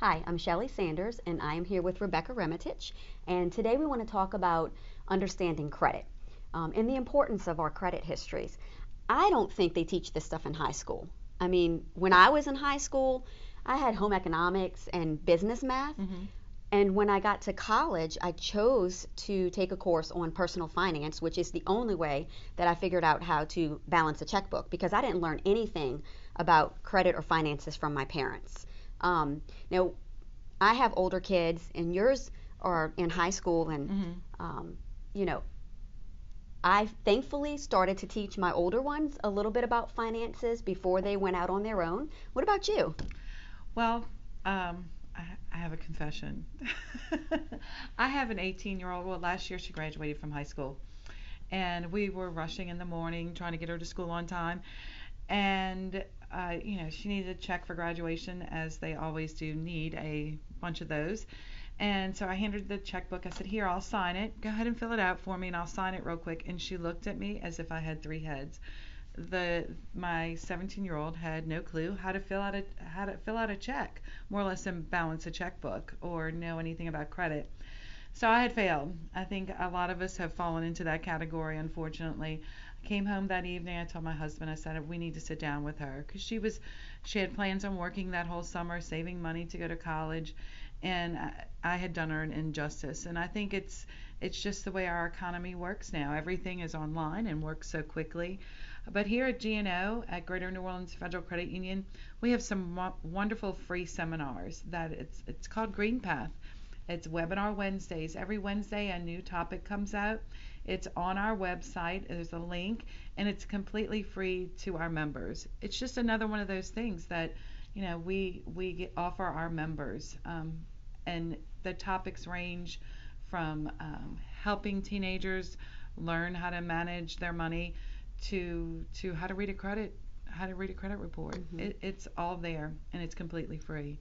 Hi, I'm Shelley Sanders, and I am here with Rebecca Remitich. And today we want to talk about understanding credit and the importance of our credit histories. I don't think they teach this stuff in high school. I mean, when I was in high school, I had home economics and business math. Hmm. And when I got to college, I chose to take a course on personal finance, which is the only way that I figured out how to balance a checkbook because I didn't learn anything about credit or finances from my parents. Now, I have older kids, and yours are in high school, and Hmm. um, you know, I thankfully started to teach my older ones a little bit about finances before they went out on their own. What about you? Well, I have a confession. I have an 18-year-old. Well, last year she graduated from high school, and we were rushing in the morning trying to get her to school on time. And she needed a check for graduation, as they always do need a bunch of those. And so I handed her the checkbook. I said, "Here, I'll sign it. Go ahead and fill it out for me, and I'll sign it real quick." And she looked at me as if I had three heads. The My 17-year-old had no clue how to fill out a check, more or less, and balance a checkbook or know anything about credit. So I had failed. I think a lot of us have fallen into that category, unfortunately. I came home that evening. I told my husband, I said, we need to sit down with her because she had plans on working that whole summer, saving money to go to college, and I had done her an injustice. And I think it's just the way our economy works now. Everything is online and works so quickly. But here at GNO, at Greater New Orleans Federal Credit Union, we have some wonderful free seminars that it's called Green Path. It's Webinar Wednesdays. Every Wednesday, a new topic comes out. It's on our website. There's a link, and it's completely free to our members. It's just another one of those things that we offer our members, and the topics range from helping teenagers learn how to manage their money to how to read a credit report. Hmm. It's all there, and it's completely free.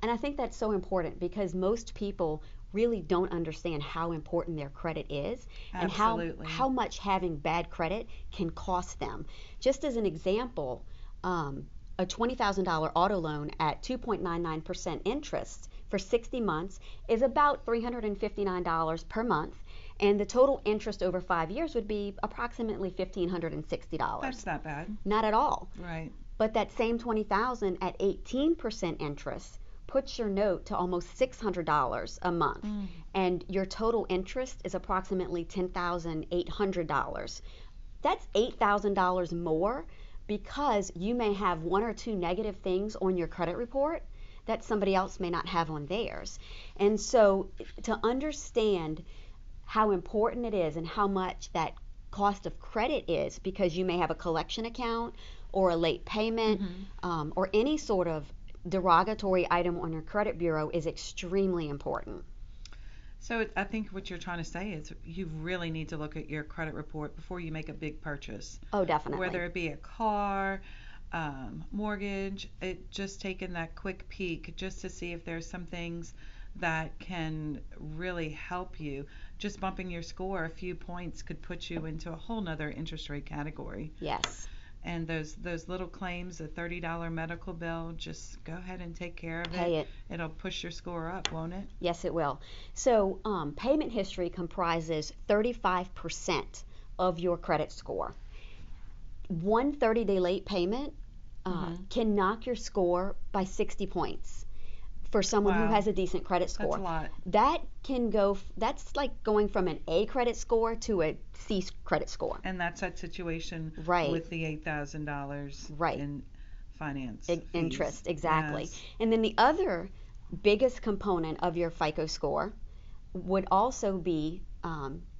And I think that's so important because most people really don't understand how important their credit is and Absolutely. how much having bad credit can cost them. Just as an example, a $20,000 auto loan at 2.99% interest for 60 months is about $359 per month, and the total interest over 5 years would be approximately $1,560. That's not bad. Not at all. Right. But that same 20,000 at 18% interest puts your note to almost $600 a month, Mm. and your total interest is approximately $10,800. That's $8,000 more because you may have one or two negative things on your credit report that somebody else may not have on theirs. And so to understand how important it is and how much that cost of credit is, because you may have a collection account or a late payment, Hmm. or any sort of derogatory item on your credit bureau, is extremely important. So I think what you're trying to say is you really need to look at your credit report before you make a big purchase, Oh, definitely. whether it be a car, mortgage. It just taking that quick peek just to see if there's some things that can really help you. Just bumping your score a few points could put you into a whole nother interest rate category. Yes. And those little claims, a $30 medical bill, just go ahead and take care of it. Pay it. It'll push your score up, won't it? Yes, it will. So, payment history comprises 35% of your credit score. One 30-day late payment Hmm. can knock your score by 60 points for someone who Wow, has a decent credit that's a score. lot. That's like going from an A credit score to a C credit score. And that's that situation Right, with the $8,000 right. in finance fees. Interest, exactly. Yes. And then the other biggest component of your FICO score would also be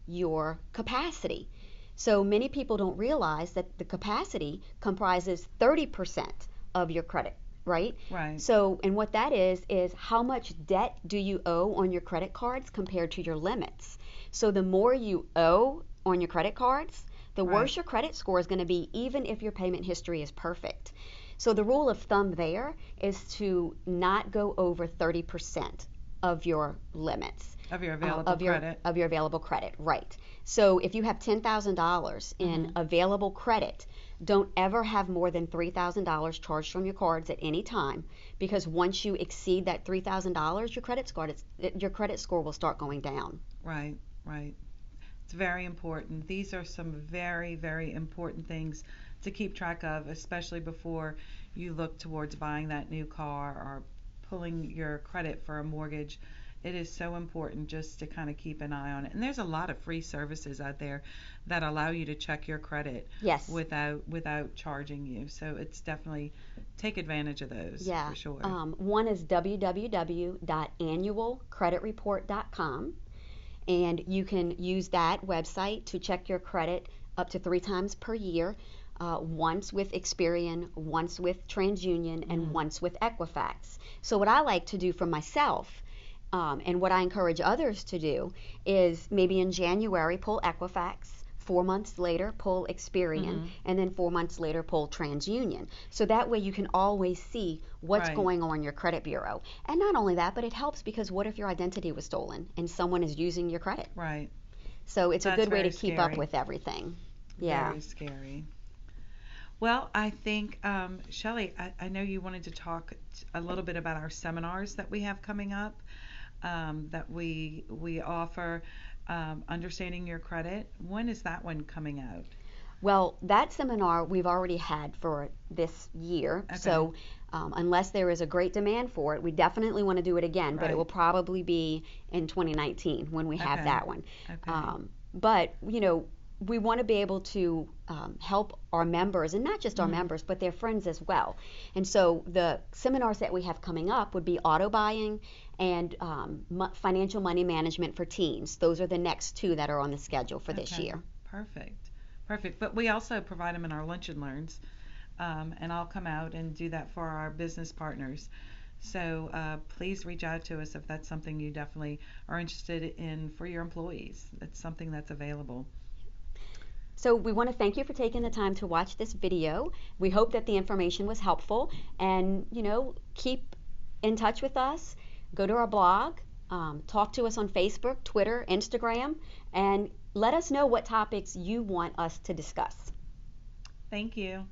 your capacity. So many people don't realize that the capacity comprises 30% of your credit, right? Right. So, and what that is how much debt do you owe on your credit cards compared to your limits? So, the more you owe on your credit cards, the Right. worse your credit score is going to be, even if your payment history is perfect. So, the rule of thumb there is to not go over 30% of your limits. Of your available credit. of your available credit, right? So if you have $10,000 in available credit, don't ever have more than $3,000 charged from your cards at any time, because once you exceed that $3,000, your credit score will start going down. Right, right. It's very important. These are some very, very important things to keep track of, especially before you look towards buying that new car or pulling your credit for a mortgage. It is so important just to kind of keep an eye on it. And there's a lot of free services out there that allow you to check your credit Yes. without charging you. So it's definitely take advantage of those Yeah. for sure. One is www.annualcreditreport.com, and you can use that website to check your credit up to 3 times per year, once with Experian, once with TransUnion, and once with Equifax. So what I like to do for myself, and what I encourage others to do, is maybe in January pull Equifax, 4 months later pull Experian, and then 4 months later pull TransUnion. So that way you can always see what's Right. going on in your credit bureau. And not only that, but it helps because what if your identity was stolen and someone is using your credit? Right. So it's a That's good way to very keep up scary. with everything. Yeah. Very scary. Well, I think, Shelley, I know you wanted to talk a little bit about our seminars that we have coming up, that we offer, understanding your credit. When is that one coming out? Well, that seminar we've already had for this year. Okay. So unless there is a great demand for it, we definitely want to do it again, but Right. it will probably be in 2019 when we have Okay. that one. Okay. But, we want to be able to help our members, and not just our members, but their friends as well. And so the seminars that we have coming up would be auto buying and financial money management for teens. Those are the next 2 that are on the schedule for this Okay. year. Perfect. Perfect. But we also provide them in our lunch and learns, and I'll come out and do that for our business partners. So please reach out to us if that's something you definitely are interested in for your employees. It's something that's available. So we want to thank you for taking the time to watch this video. We hope that the information was helpful, and keep in touch with us. Go to our blog, talk to us on Facebook, Twitter, Instagram, and let us know what topics you want us to discuss. Thank you.